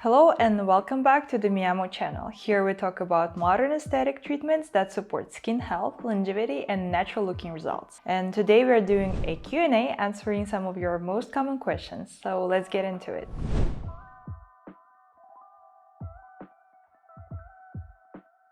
Hello and welcome back to the Miyamo channel. Here we talk about modern aesthetic treatments that support skin health, longevity, and natural looking results. And today we are doing a Q&A answering some of your most common questions. So let's get into it.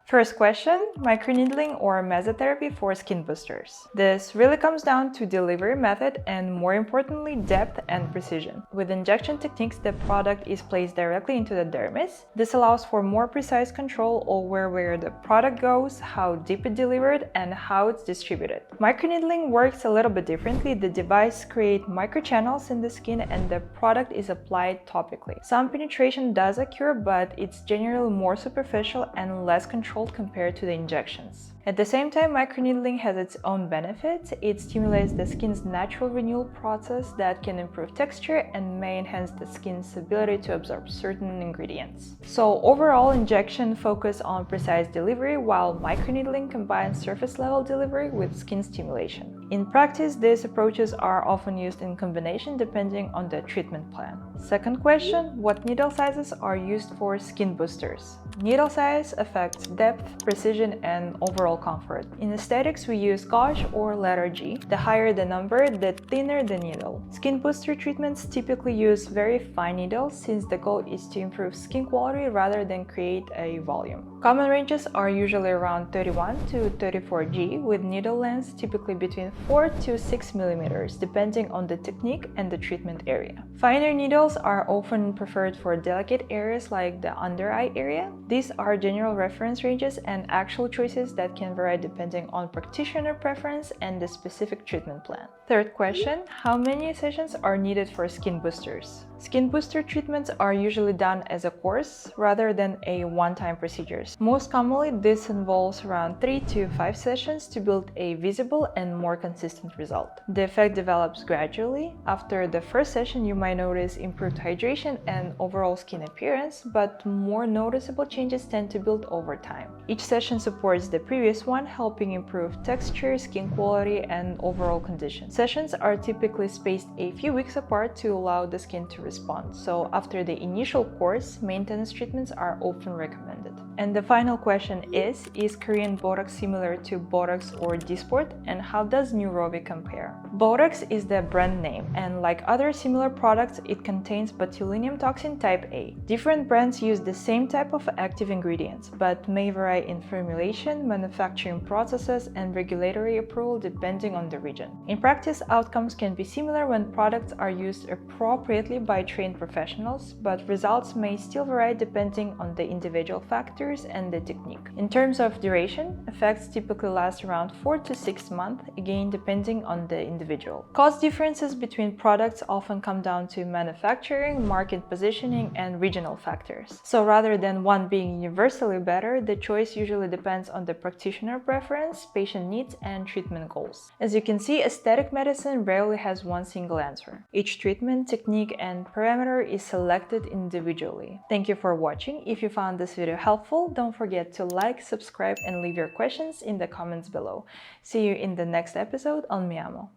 First question, microneedling or mesotherapy for skin boosters. This really comes down to delivery method and, more importantly, depth and precision. With injection techniques, the product is placed directly into the dermis. This allows for more precise control over where the product goes, how deep it's delivered, and how it's distributed. Microneedling works a little bit differently. The device creates microchannels in the skin and the product is applied topically. Some penetration does occur, but it's generally more superficial and less controlled compared to the injections. At the same time, microneedling has its own benefits. It stimulates the skin's natural renewal process that can improve texture and may enhance the skin's ability to absorb certain ingredients. So overall, injection focus on precise delivery, while microneedling combines surface-level delivery with skin stimulation. In practice, these approaches are often used in combination depending on the treatment plan. Second question, what needle sizes are used for skin boosters? Needle size affects depth, precision, and overall comfort. In aesthetics, we use gauge or letter G. The higher the number, the thinner the needle. Skin booster treatments typically use very fine needles since the goal is to improve skin quality rather than create a volume. Common ranges are usually around 31 to 34 G, with needle lengths typically between 4 to 6 millimeters, depending on the technique and the treatment area. Finer needles are often preferred for delicate areas like the under eye area. These are general reference ranges and actual choices that can vary depending on practitioner preference and the specific treatment plan. Third question, how many sessions are needed for skin boosters? Skin booster treatments are usually done as a course rather than a one-time procedures. Most commonly, this involves around 3 to 5 sessions to build a visible and more consistent result. The effect develops gradually. After the first session, you might notice improved hydration and overall skin appearance, but more noticeable changes tend to build over time. Each session supports the previous one, helping improve texture, skin quality, and overall condition. Sessions are typically spaced a few weeks apart to allow the skin to respond. So after the initial course, maintenance treatments are often recommended. And the final question is Korean Botox similar to Botox or Dysport, and how does Neurovie compare? Botox is the brand name, and like other similar products, it contains botulinum toxin type A. Different brands use the same type of active ingredients, but may vary in formulation, manufacturing processes, and regulatory approval depending on the region. In practice, outcomes can be similar when products are used appropriately by trained professionals, but results may still vary depending on the individual factors and the technique. In terms of duration, effects typically last around 4 to 6 months, again depending on the individual. Cost differences between products often come down to manufacturing, market positioning, and regional factors. So rather than one being universally better, the choice usually depends on the practitioner preference, patient needs, and treatment goals. As you can see, aesthetic medicine rarely has one single answer. Each treatment, technique, and parameter is selected individually. Thank you for watching. If you found this video helpful, don't forget to like, subscribe, and leave your questions in the comments below. See you in the next episode on Miyamo.